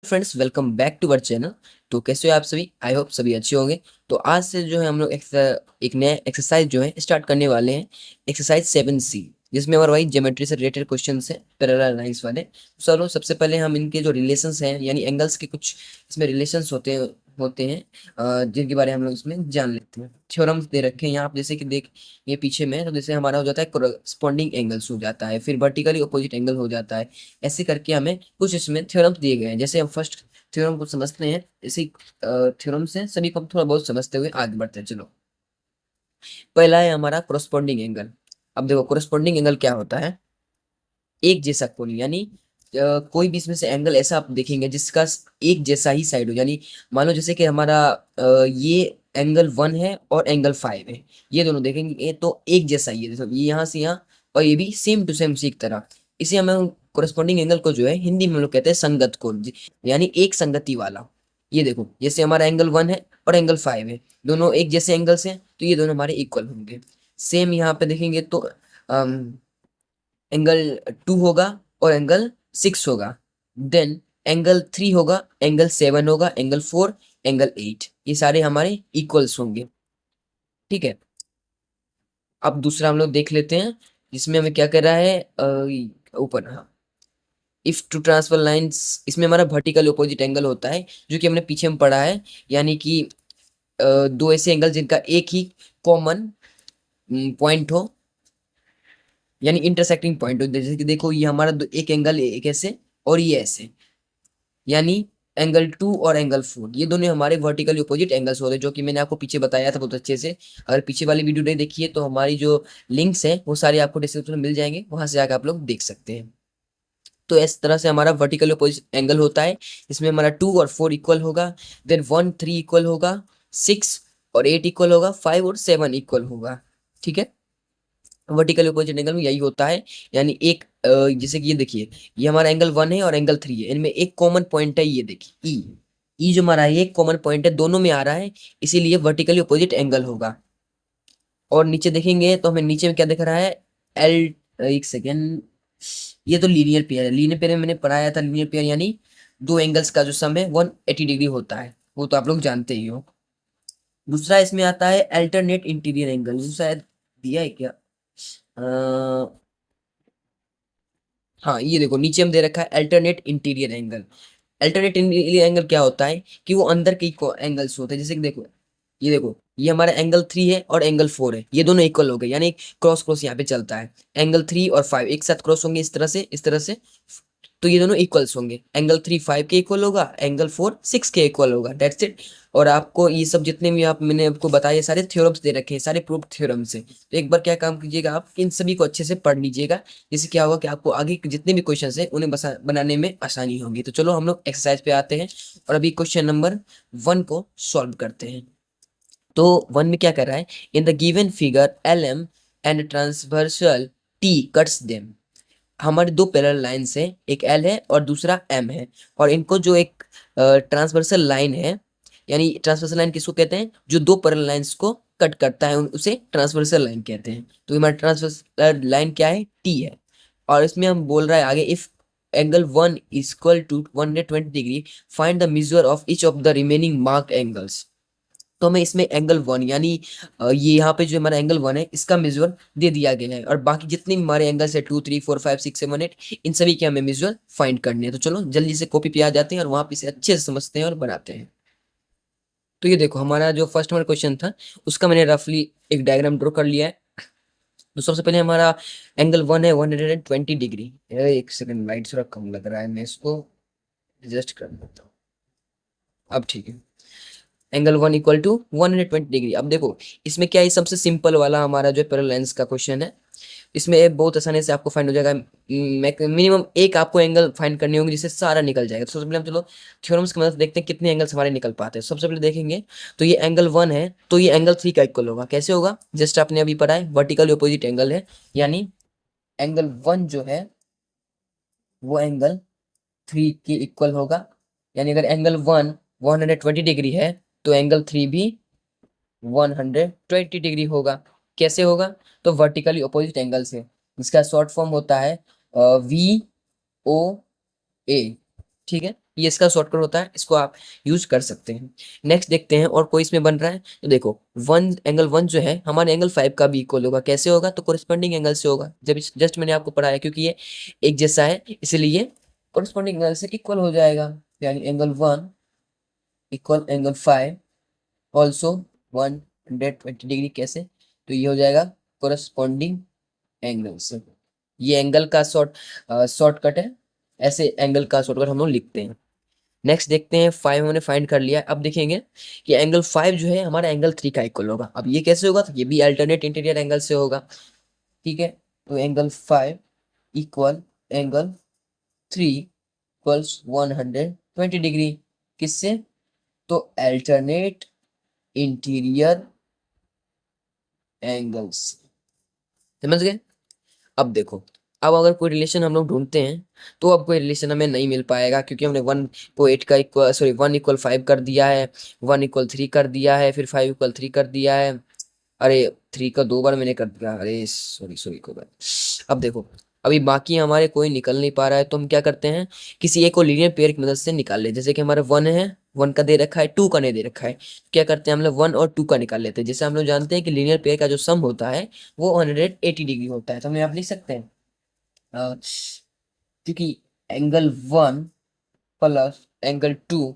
Friends, welcome back to our channel. तो कैसे हो आप सभी? आई होप सभी अच्छे होंगे। तो आज से जो है हम लोग एक नया एक्सरसाइज जो है स्टार्ट करने वाले हैं। एक्सरसाइज 7C, जिसमें हमारे वही ज्योमेट्री से रिलेटेड क्वेश्चंस हैं, पैरेलल लाइंस वाले। चलो सबसे पहले हम इनके जो रिलेशंस हैं यानी एंगल्स के कुछ इसमें रिलेशंस होते हैं जिनके बारे में हम लोग इसमें जान लेते हैं। थ्योरम्स दे रखे हैं यहाँ आप जैसे कि देख, ये पीछे में है, तो जैसे हमारा हो जाता है कोरस्पॉन्डिंग एंगल्स हो जाता है, फिर वर्टिकली अपोजिट एंगल हो जाता है। ऐसे करके हमें कुछ इसमें थ्योरम्स दिए गए हैं। जैसे हम फर्स्ट थ्योरम को समझते हैं, इसी थ्योरम से सभी को हम थोड़ा बहुत समझते हुए आगे बढ़ते हैं। चलो, पहला है हमारा कोरस्पॉन्डिंग एंगल। अब देखो, कोरस्पॉन्डिंग एंगल क्या होता है? एक जैसा कोण, यानी कोई भी इसमें से एंगल ऐसा आप देखेंगे जिसका एक जैसा ही साइड हो। यानी मान लो जैसे कि हमारा ये एंगल 1 है और एंगल 5 है, ये दोनों देखेंगे ये तो एक जैसा ही है, जैसे ये यहाँ से यहाँ, और ये भी सेम टू सेम उसी की तरह। इसे हमें कोरस्पॉन्डिंग एंगल को जो है हिंदी में हम लोग कहते हैं संगत कोण, यानी एक संगति वाला। ये देखो, जैसे हमारा एंगल 1 है और एंगल 5 है, दोनों एक जैसे एंगल्स हैं, तो ये दोनों हमारे इक्वल होंगे। सेम यहाँ पे देखेंगे तो एंगल 2 होगा और एंगल 6 होगा। देन एंगल 3 होगा, एंगल 7 होगा, एंगल 4, एंगल 8, ये सारे हमारे इक्वल्स होंगे। ठीक है, अब दूसरा हम लोग देख लेते हैं, जिसमें हमें क्या कर रहा है ऊपर। हाँ, इफ टू ट्रांसफर लाइंस, इसमें हमारा वर्टिकल अपोजिट एंगल होता है, जो कि हमने पीछे में पढ़ा है। यानी कि दो ऐसे एंगल जिनका एक ही कॉमन पॉइंट हो, यानी इंटरसेक्टिंग पॉइंट हो। जैसे कि देखो, ये हमारा एक एंगल एक ऐसे और ये ऐसे, यानी एंगल 2 और एंगल 4, ये दोनों हमारे वर्टिकली अपोजिट एंगल्स होते हैं, जो कि मैंने आपको पीछे बताया था बहुत अच्छे से। अगर पीछे वाली वीडियो नहीं देखी है तो हमारी जो लिंक्स हैं वो सारे आपको डिस्क्रिप्शन में मिल जाएंगे, वहां से जाकर आप लोग देख सकते हैं। तो इस तरह से हमारा वर्टिकल अपोजिट एंगल होता है। इसमें हमारा 2 और 4 इक्वल होगा, देन 1 3 इक्वल होगा, 6 और 8 इक्वल होगा, 5 और 7 इक्वल होगा। ठीक है, वर्टिकल अपोजिट एंगल में यही होता है। यानी एक जैसे कि ये देखिए, ये हमारा एंगल 1 है और एंगल 3 है, इनमें एक कॉमन पॉइंट है, ये देखिए ई। ई जो हमारा है एक कॉमन पॉइंट है, दोनों में आ रहा है, इसीलिए वर्टिकली अपोजिट एंगल होगा। और नीचे देखेंगे तो हमें नीचे में क्या दिख रहा है? एल, एक सेकेंड, ये तो लीनियर पेयर है। लीनियर पेयर में मैंने पढ़ाया था, लीनियर पेयर यानी दो एंगल्स का जो सम है 180 डिग्री होता है, वो तो आप लोग जानते ही हो। दूसरा इसमें आता है अल्टरनेट इंटीरियर एंगल, शायद दिया है क्या? हाँ, ये देखो नीचे में दे रखा है alternate interior angle. Alternate interior angle क्या होता है कि वो अंदर के एंगल्स होते हैं। जैसे कि देखो, ये देखो, ये हमारा एंगल 3 है और एंगल 4 है, ये दोनों इक्वल हो गए, यानी क्रॉस क्रॉस यहाँ पे चलता है। एंगल 3 और 5 एक साथ क्रॉस होंगे इस तरह से, इस तरह से, तो ये दोनों इक्वल्स होंगे। एंगल 3 5 के इक्वल होगा, एंगल 4 6 के इक्वल होगा, दैट्स इट। और आपको ये सब जितने भी आप मैंने आपको बताया, सारे थ्योरम्स दे रखे हैं, सारे प्रूफ थ्योरम्स हैं। तो एक बार क्या काम कीजिएगा, आप इन सभी को अच्छे से पढ़ लीजिएगा। इससे क्या होगा कि आपको आगे के जितने भी क्वेश्चन हैं उन्हें बनाने में आसानी होगी। तो चलो हम लोग एक्सरसाइज पे आते हैं, और अभी क्वेश्चन नंबर 1 को सॉल्व करते हैं। तो 1 में क्या कर रहा है? In the given figure L M and transversal T cuts them. हमारे दो पैरेलल लाइंस हैं, एक एल है और दूसरा एम है, और इनको जो एक ट्रांसवर्सल लाइन है, यानी ट्रांसवर्सल लाइन किसको कहते हैं? जो दो पैरेलल लाइंस को कट करता है उसे ट्रांसवर्सल लाइन कहते हैं। तो हमारा ट्रांसवर्सल लाइन क्या है? टी है। और इसमें हम बोल रहा है आगे, if angle 1 equal to 120 degree, find the measure of each of the remaining marked angles. तो हमें इसमें एंगल 1 यानी ये यहाँ पे जो हमारा एंगल 1 है इसका मेजर दे दिया गया है, और बाकी जितने भी हमारे एंगल्स है 2 3 4 5 6 7 8, इन सभी के हमें मेजर फाइंड करने हैं। तो चलो जल्दी से कॉपी पे आ जाते हैं और वहां पे इसे अच्छे से समझते हैं और बनाते हैं। तो ये देखो, हमारा जो फर्स्ट हमारा क्वेश्चन था उसका मैंने रफली एक डायग्राम ड्रॉ कर लिया है। तो सबसे पहले हमारा एंगल 1 है 120 डिग्री। एक सेकंड, लाइट थोड़ा कम लग रहा है, मैं इसको एडजस्ट कर देता हूँ। अब ठीक है, एंगल 1 इक्वल टू 120 डिग्री। अब देखो, इसमें क्या है, सबसे सिंपल वाला हमारा जो पैरेलल लाइंस का क्वेश्चन है, इसमें ये बहुत आसानी से आपको फाइंड हो जाएगा। मिनिमम एक आपको एंगल फाइंड करनी होगी जिससे सारा निकल जाएगा। तो सबसे पहले हम चलो थ्योरम्स की मदद से देखते हैं कितने एंगल्स हमारे निकल पाते हैं। सबसे पहले देखेंगे तो ये एंगल 1 है, तो ये एंगल 3 का इक्वल होगा। कैसे होगा? जस्ट आपने अभी पढ़ा है, वर्टिकल अपोजिट एंगल है, यानी एंगल 1 जो है वो एंगल 3 के इक्वल होगा। यानी अगर एंगल 1 120 डिग्री है, तो एंगल 3 भी 120 डिग्री होगा। कैसे होगा? तो वर्टिकली ऑपोजिट एंगल से, इसका शॉर्ट फॉर्म होता है वी ओ ए। ठीक है, ये इसका शॉर्टकट होता है, इसको आप यूज कर सकते हैं। नेक्स्ट देखते हैं और कोई इसमें बन रहा है, तो देखो वन एंगल वन जो है हमारे एंगल 5 का भी इक्वल होगा। कैसे होगा, तो कोरिस्पोंडिंग एंगल से होगा। जब जस्ट मैंने आपको पढ़ाया, क्योंकि ये एक जैसा है इसलिए कोरिस्पोंडिंग एंगल से इक्वल हो जाएगा। यानी angle one equal angle 5 also 120 degree. कैसे, तो ये हो जाएगा कोरस्पॉन्डिंग एंगल से। ये एंगल का शॉर्टकट है, ऐसे एंगल का शॉर्टकट हम लोग लिखते हैं। नेक्स्ट देखते हैं, 5 हमने फाइंड कर लिया। अब देखेंगे कि एंगल 5 जो है हमारा एंगल 3 का इक्वल होगा। अब ये कैसे होगा, तो ये भी अल्टरनेट इंटीरियर एंगल से होगा। ठीक है, तो angle 5 equal angle 3 equals 120 degree. किससे, तो अल्टरनेट इंटीरियर एंगल्स। समझ गए। अब देखो, अब अगर कोई रिलेशन हम लोग ढूंढते हैं तो अब कोई रिलेशन हमें नहीं मिल पाएगा, क्योंकि हमने 1 को 8 का इक्वल, सॉरी 1 इक्वल 5 कर दिया है, 1 इक्वल 3 कर दिया है, फिर 5 इक्वल 3 कर दिया है। अरे 3 का 2 बार मैंने कर दिया, अरे सॉरी सॉरी को बार। अब देखो, अभी बाकी हमारे कोई निकल नहीं पा रहा है, तो हम क्या करते हैं, किसी एक को लीनियर पेयर की मदद से निकाल ले। जैसे कि हमारा 1 है, 1 का दे रखा है, 2 का नहीं दे रखा है, क्या करते हैं हम लोग 1 और 2 का निकाल लेते हैं। जैसे हम लोग जानते हैं कि लीनियर पेयर का जो सम होता है वो 180 डिग्री होता है, तो हम यहाँ पे लिख सकते हैं अ, क्योंकि angle 1 plus angle 2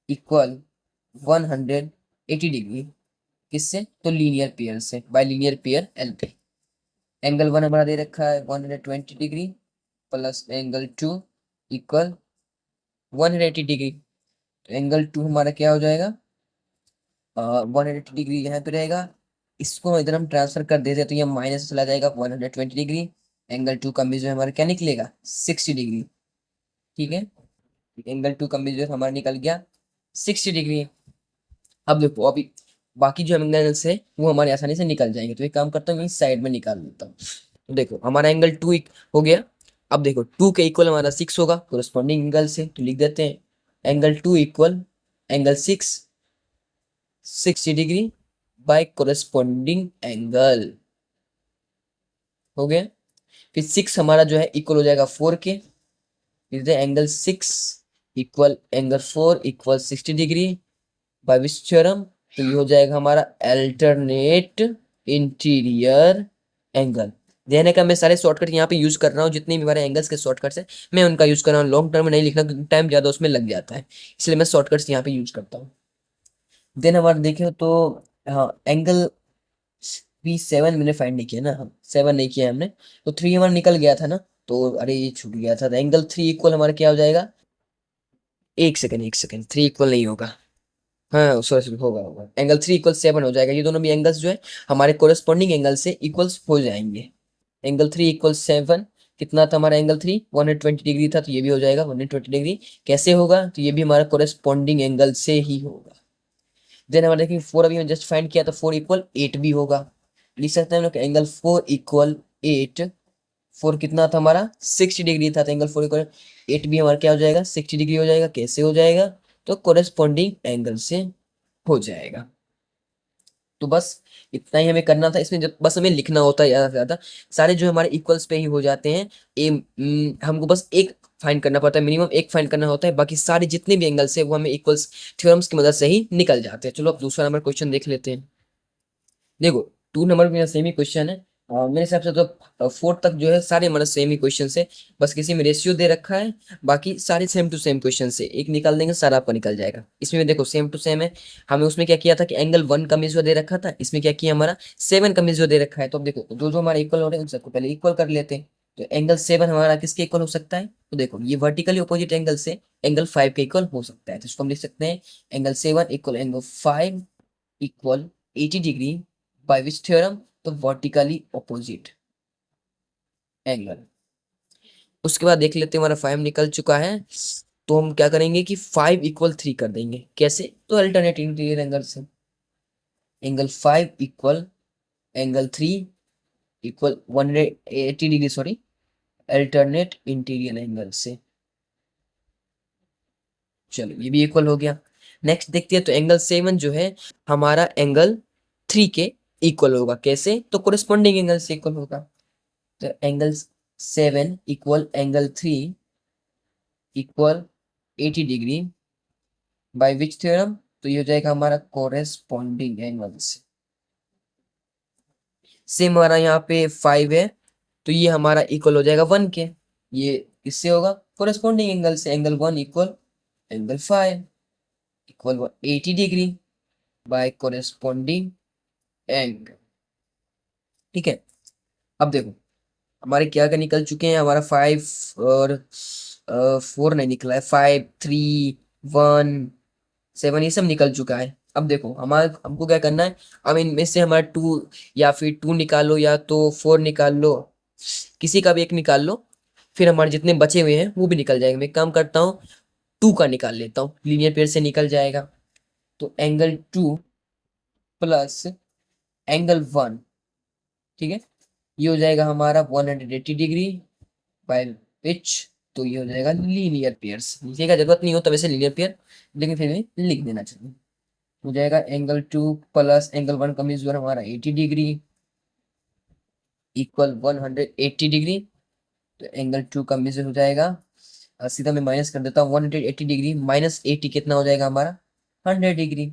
equal 180 degree. किससे, तो लीनियर पेयर से, बाय लीनियर पेयर एल पे। एंगल 1 हमारा दे रखा है 120 degree plus angle 2 equal 180 degree. तो एंगल 2 हमारा क्या हो जाएगा, 180 डिग्री यहाँ पे रहेगा। इसको इधर हम ट्रांसफर कर देते हैं तो ये माइनस चला जाएगा 120 डिग्री। एंगल 2 का मेजर हमारा क्या निकलेगा, 60 डिग्री। ठीक है, एंगल 2 का मेजर हमारा निकल गया 60 डिग्री। अब देखो, अभी बाकी जो एंगल्स है वो हमारे आसानी से निकल जाएंगे, तो एक काम करता हूँ, इस साइड में निकाल देता हूँ। तो देखो हमारा एंगल 2 हो गया। अब देखो 2 के इक्वल हमारा 6 होगा कोरिस्पोंडिंग एंगल से, तो लिख देते हैं angle 2 equal angle 6 60 degree by corresponding angle. हो गया। फिर 6 हमारा जो है इक्वल हो जाएगा 4 के, फिर angle 6 equal angle 4 equal 60 degree by which theorem, तो ये हो जाएगा हमारा अल्टरनेट इंटीरियर एंगल। ध्यान है कि मैं सारे शॉर्टकट यहाँ पे यूज कर रहा हूँ, जितने भी हमारे एंगल्स के शॉर्टकट्स हैं मैं उनका यूज कर रहा हूँ। लॉन्ग टर्म में नहीं लिखना क्योंकि टाइम ज्यादा उसमें लग जाता है, इसलिए मैं शॉर्टकट्स यहाँ पे यूज करता हूँ। देन हमारा देखें तो, हाँ एंगल भी 7 मैंने फाइंड नहीं किया ना, हम 7 नहीं किया हमने, तो 3 हमारा निकल गया था ना, तो अरे ये छूट गया था। तो एंगल 3 इक्वल हमारा क्या हो जाएगा, एक सेकंड एक सेकंड, 3 इक्वल नहीं होगा, हाँ सॉरी होगा होगा, एंगल 3 इक्वल 7 हो जाएगा। ये दोनों भी एंगल्स जो है हमारे कोरस्पॉन्डिंग एंगल से इक्वल्स हो जाएंगे। एंगल 3 इक्वल 7, कितना था हमारा एंगल 3, 120 डिग्री था, तो ये भी हो जाएगा 120 डिग्री। कैसे होगा, तो ये भी हमारा कोरस्पॉन्डिंग एंगल से ही होगा। देन हमारे देखिए 4 अभी जस्ट फाइंड किया, तो 4 इक्वल 8 भी होगा। लिख सकते हैं हम लोग एंगल 4 इक्वल 8। 4 कितना था हमारा, 60 डिग्री था, तो एंगल 4 इक्वल 8 भी हमारा क्या हो जाएगा, 60 डिग्री हो जाएगा। कैसे हो जाएगा, तो कोरस्पॉन्डिंग एंगल से हो जाएगा। तो बस इतना ही हमें करना था इसमें, जब बस हमें लिखना होता है ज्यादा से ज्यादा। सारे जो हमारे इक्वल्स पे ही हो जाते हैं। हमको बस एक फाइंड करना पड़ता है, मिनिमम एक फाइंड करना होता है, बाकी सारे जितने भी एंगल्स है वो हमें इक्वल्स थ्योरम्स की मदद से ही निकल जाते हैं। चलो अब दूसरा नंबर क्वेश्चन देख लेते हैं। देखो 2 नंबर में सेम ही क्वेश्चन है, मेरे हिसाब से तो 4 तक जो है सारे हमारे सेम ही क्वेश्चन है, बस किसी में रेशियो दे रखा है, बाकी सारे सेम टू सेम क्वेश्चन से एक निकाल देंगे, सारा आपका निकल जाएगा। इसमें देखो सेम टू सेम है। हमें उसमें क्या किया था कि एंगल 1 का मेजर दे रखा था, इसमें क्या किया हमारा 7 का मेजर दे रखा है। तो अब देखो जो जो हमारे इक्वल हो रहे हैं उन सबको पहले इक्वल कर लेते हैं। तो एंगल 7 हमारा किसके इक्वल हो सकता है, तो देखो ये वर्टिकली अपोजिट एंगल से एंगल 5 के इक्वल हो सकता है, तो इसको हम लिख सकते हैं angle 7 equal angle 5 equal 80 degree by which theorem, तो वर्टिकली ऑपोजिट एंगल। उसके बाद देख लेते हैं हमारा 5 निकल चुका है, तो हम क्या करेंगे कि 5 इक्वल 3 कर देंगे। कैसे, तो अल्टरनेट इंटीरियर एंगल से। Angle 5 equal angle 3 equal 180 degree, sorry alternate interior angle से। चलो ये भी इक्वल हो गया। नेक्स्ट देखते हैं, तो एंगल 7 जो है हमारा एंगल 3 के इक्वल होगा। कैसे, तो कोरिस्पोंडिंग एंगल से इक्वल होगा। तो angle 7 equal angle 3 equal 180 degree by which theorem, तो ये हो जाएगा हमारा कोरेस्पॉन्डिंग एंगल से। सेम हमारा यहाँ पे 5 है, तो ये हमारा इक्वल हो जाएगा 1 के। ये इससे होगा कोरेस्पॉन्डिंग एंगल से, angle 1 equal angle 5 equal 80 degree by corresponding angle. ठीक है, अब देखो हमारे क्या क्या निकल चुके हैं, हमारा 5 और 4 नहीं निकला है, 5 3 1 7 ये सब निकल चुका है। अब देखो हमारे हमको क्या करना है, अब इनमें से हमारा 2 या फिर 2 निकालो या तो 4 निकाल लो, किसी का भी एक निकाल लो, फिर हमारे जितने बचे हुए हैं वो भी निकल जाएंगे। मैं एक काम करता हूँ 2 का निकाल लेता हूँ, लीनियर पेयर से निकल जाएगा। तो एंगल 2 प्लस एंगल 1, ठीक है, ये हो जाएगा हमारा 180 डिग्री बाय पिच, तो ये हो जाएगा लीनियर पेयर्स। लिखने का जरूरत नहीं हो तो वैसे लीनियर पेयर, लेकिन फिर भी लिख देना चाहिए। हो जाएगा एंगल 2 प्लस एंगल 1 का मीन्स हमारा 80 डिग्री इक्वल 180 डिग्री। तो एंगल 2 का मीन्स हो जाएगा, सीधा मैं माइनस कर देता हूँ, 180 डिग्री माइनस 80 कितना हो जाएगा हमारा 100 डिग्री,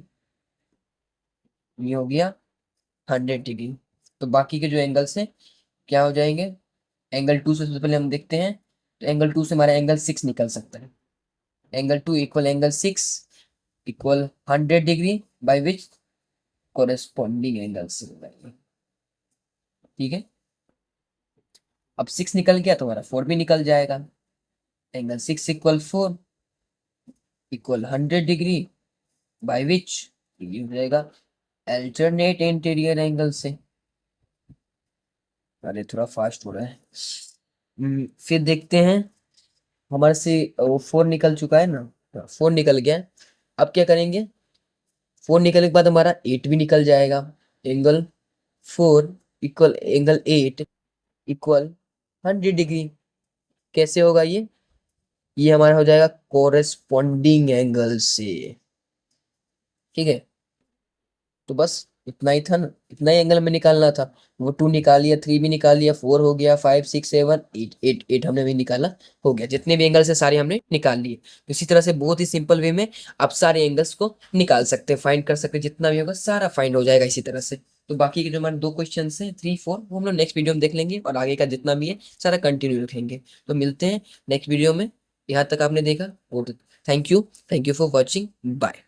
ये हो गया 100 डिग्री। तो बाकी के जो एंगल्स हैं क्या हो जाएंगे, एंगल 2 से सबसे पहले हम देखते हैं, तो एंगल 2 से हमारा एंगल 6 निकल सकता है। Angle 2 equal angle 6 equal 100 degree by which corresponding angle से, ठीक है। अब 6 निकल गया तो हमारा 4 भी निकल जाएगा। Angle 6 equal 4 equal 100 degree by which, ये हो जाएगा अल्टरनेट इंटीरियर एंगल से। अरे थोड़ा फास्ट हो रहा है। फिर देखते हैं, हमारे से वो 4 निकल चुका है ना, 4 निकल गया। अब क्या करेंगे, 4 निकलने के बाद हमारा 8 भी निकल जाएगा। Angle 4 equal angle 8 equal 100 degree. कैसे होगा ये हमारा हो जाएगा कोरेस्पॉन्डिंग एंगल से, ठीक है। तो बस इतना ही था ना, इतना ही एंगल में निकालना था। वो 2 निकाल लिया, 3 भी निकाल लिया, 4 हो गया, 5 6 7 8 8 8 हमने भी निकाला, हो गया। जितने भी एंगल्स है सारे हमने निकाल लिए। तो इसी तरह से बहुत ही सिंपल वे में आप सारे एंगल्स को निकाल सकते हैं, फाइंड कर सकते हैं, जितना भी होगा सारा फाइंड हो जाएगा इसी तरह से। तो बाकी के जो हमारे 2 क्वेश्चन हैं 3 4 वो हम लोग नेक्स्ट वीडियो में देख लेंगे, और आगे का जितना भी है सारा कंटिन्यू रखेंगे। तो मिलते हैं नेक्स्ट वीडियो में। यहाँ तक आपने देखा, thank you for watching, bye.